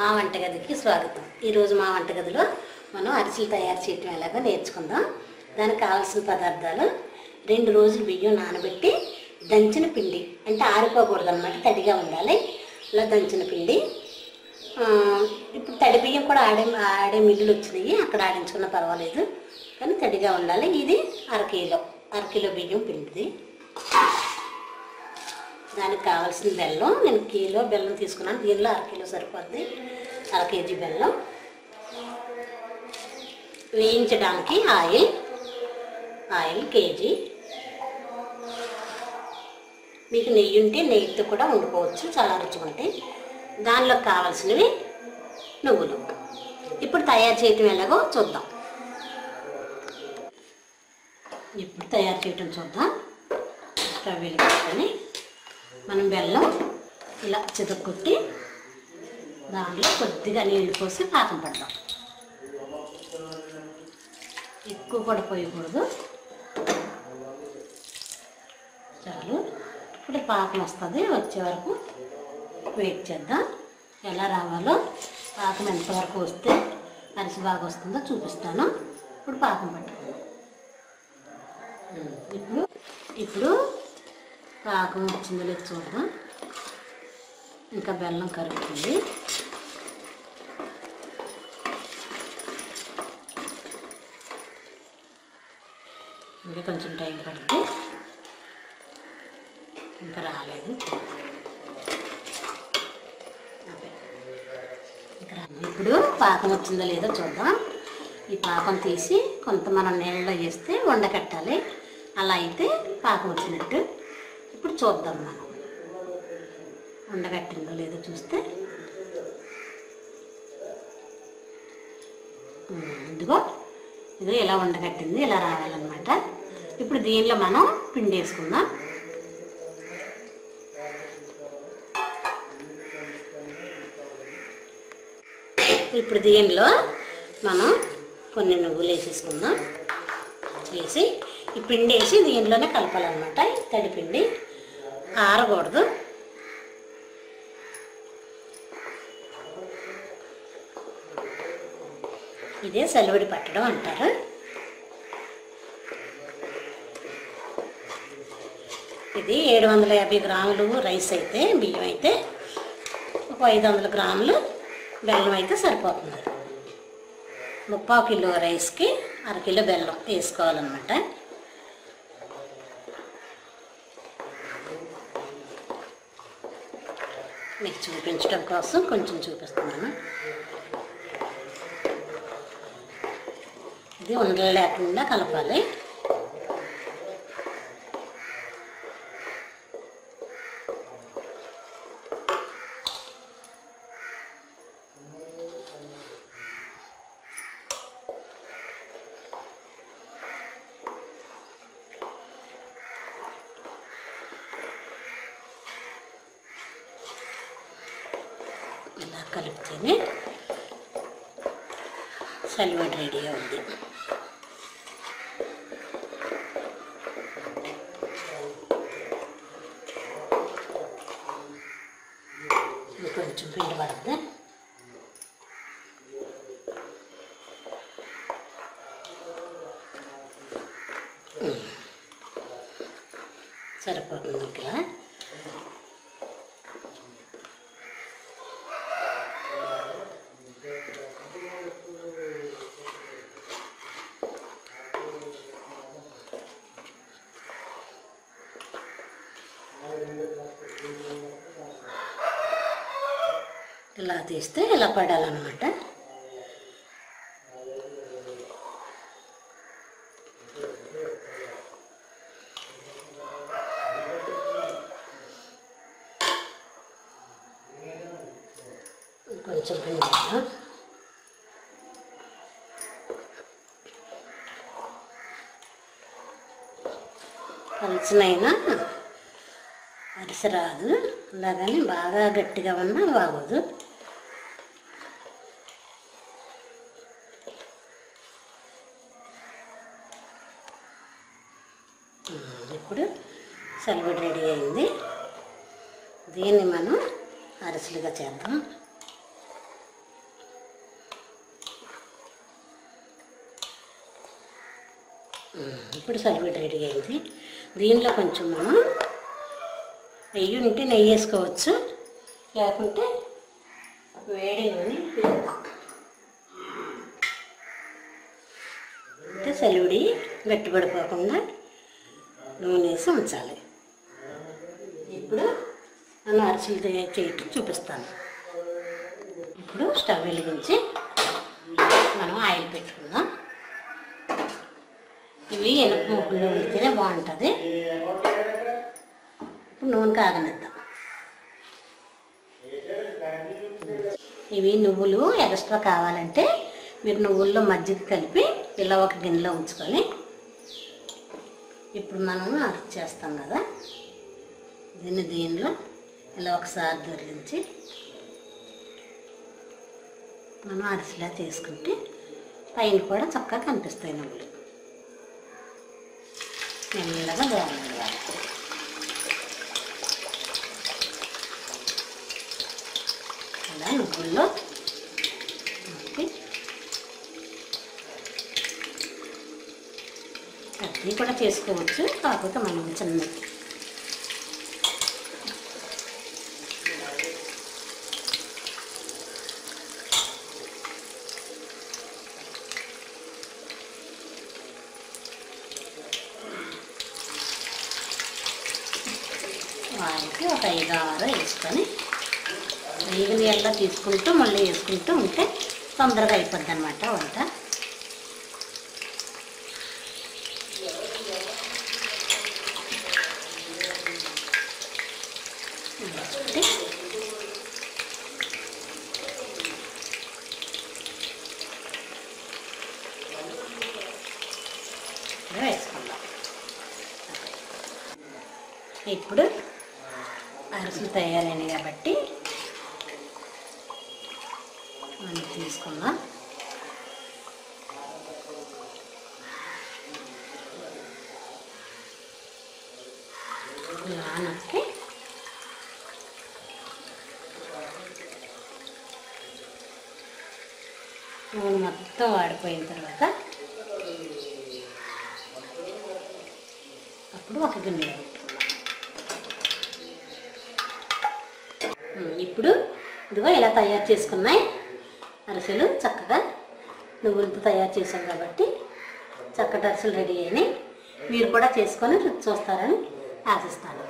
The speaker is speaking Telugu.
మా వంటగదికి స్వాగతం. ఈరోజు మా వంటగదిలో మనం అరిసెలు తయారు చేయటం ఎలాగో నేర్చుకుందాం. దానికి కావాల్సిన పదార్థాలు 2 రోజులు బియ్యం నానబెట్టి దంచిన పిండి, అంటే ఆరిపోకూడదు అన్నమాట, తడిగా ఉండాలి. ఇలా దంచిన పిండి. ఇప్పుడు తడి బియ్యం కూడా ఆడే మిల్లులు వచ్చినాయి, అక్కడ ఆడించుకున్నా పర్వాలేదు, కానీ తడిగా ఉండాలి. ఇది అర కిలో బియ్యం పిండిది. దానికి కావాల్సిన బెల్లం, నేను కిలో బెల్లం తీసుకున్నాను. దీనిలో 1/2 కిలో సరిపోద్ది. 1/2 కేజీ బెల్లం. వేయించడానికి ఆయిల్ కేజీ. మీకు నెయ్యి ఉంటే నెయ్యితో కూడా వండుకోవచ్చు, చాలా రుచిగా ఉంటాయి. దానిలో కావాల్సినవి నువ్వులు. ఇప్పుడు తయారు చేయటం ఎలాగో చూద్దాం. స్టవ్ వెలిగించుకొని మనం బెల్లం ఇలా చితక్కొట్టి దాంట్లో కొద్దిగా నీళ్ళు పోసి పాకం పడతాం. ఎక్కువ కూడా పోయకూడదు, చాలు. ఇప్పుడు పాకం వస్తుంది, వచ్చే వరకు వెయిట్ చేద్దాం. ఎలా రావాలో, పాకం ఎంతవరకు వస్తే అరిసి బాగా వస్తుందో చూపిస్తాను. ఇప్పుడు పాకం పట్టుకుందాం. ఇప్పుడు పాకం వచ్చిందో లేదు చూద్దాం. ఇంకా బెల్లం కరుగుతుంది. ఇంకా కొంచెం టైం పడితే, ఇంకా రాలేదు. ఇప్పుడు పాకం వచ్చిందో లేదో చూద్దాం. ఈ పాకం తీసి కొంత మనం నీళ్ళలో వేస్తే వండకట్టాలి. అలా అయితే పాకం వచ్చినట్టు. ఇప్పుడు చూద్దాం, మనం ఉండగట్టిందో లేదో చూస్తే. ఇదిగో ఇలా ఉండగట్టింది, ఇలా రావాలన్నమాట. ఇప్పుడు దీనిలో మనం పిండి వేసుకుందాం. ఇప్పుడు దీనిలో మనం కొన్ని నువ్వులు వేసేసుకుందాం. వేసి ఈ పిండి వేసి దీనిలోనే కలపాలన్నమాట. తడిపిండి ఆరకూడదు. ఇదే సలివిడి పట్టడం అంటారు. ఇది 750 గ్రాములు రైస్ అయితే, బియ్యం అయితే ఒక 500 గ్రాములు బెల్లం అయితే సరిపోతుంది. 3/4 కిలో రైస్కి 1/2 కిలో బెల్లం వేసుకోవాలన్నమాట. మీకు చూపించడం కోసం కొంచెం చూపిస్తున్నాను. ఇది ఉండలు లేకుండా కలపాలి. ఇలా కలిపితేనే సలివిడి రెడీ అవుతుంది. కొంచెం పిండి పడుతుంది. సరిపోతుంది. ఇక్కడ ఇలా తీస్తే ఇలా పడాలన్నమాట. కొంచెం పిండి కలిసినైనా అరిసె రాదు, అలాగని బాగా గట్టిగా ఉన్నా బాగోదు. ఇప్పుడు సలివిడి రెడీ అయింది. దీన్ని మనం అరిసెలుగా చేద్దాం. ఇప్పుడు సలివిడి రెడీ అయింది. దీనిలో కొంచెం మనం నెయ్యి ఉంటే నెయ్యి వేసుకోవచ్చు, లేకుంటే వేడి నూనె అంటే సలివిడి గట్టిపడిపోకుండా నూనె వేసి ఉంచాలి. ఇప్పుడు నేను అరిసెలు చేయటం చూపిస్తాను. ఇప్పుడు స్టవ్ వెలిగించి మనం ఆయిల్ పెట్టుకుందాం. ఇవి ఎనుపు ముగ్గులు ఉంటేనే బాగుంటుంది. ఇప్పుడు నూనె కాగనిద్దాం. ఇవి నువ్వులు ఎక్స్ట్రా కావాలంటే మీరు నువ్వుల్లో మజ్జిగ కలిపి ఇలా ఒక గిన్నెలో ఉంచుకొని, ఇప్పుడు మనం అరిసి చేస్తాం కదా, దీనిలో ఇలా ఒకసారి దొరికించి మనం అరిసిలా తీసుకుంటే పైన కూడా చక్కగా కనిపిస్తాయి నువ్వులు. మెల్లగా బాగుంది. అలా నువ్వుల్లో అది కూడా చేసుకోవచ్చు, కాకపోతే మనం చిన్నది. వారికి ఒక 5-6 వేసుకొని నీళ్ళ తీసుకుంటూ మళ్ళీ వేసుకుంటూ ఉంటే తొందరగా అయిపోద్ది అన్నమాట వంట. వేసుకుందాం. ఇప్పుడు అరిసెలు తయారైనవి కాబట్టి మనం తీసుకుందాం. ఇలా నొక్కి నూనె మొత్తం వాడిపోయిన తర్వాత అప్పుడు ఒక గిన్నెలో పెట్టుకుందాం. ఇప్పుడు ఇదిగో ఇలా తయారు చేసుకున్నాయి అరిసెలు. చక్కగా నువ్వులతో తయారు చేసాం కాబట్టి చక్కటి అరిసెలు రెడీ అయినాయి. మీరు కూడా చేసుకొని రుచి చూస్తారని ఆశిస్తాను.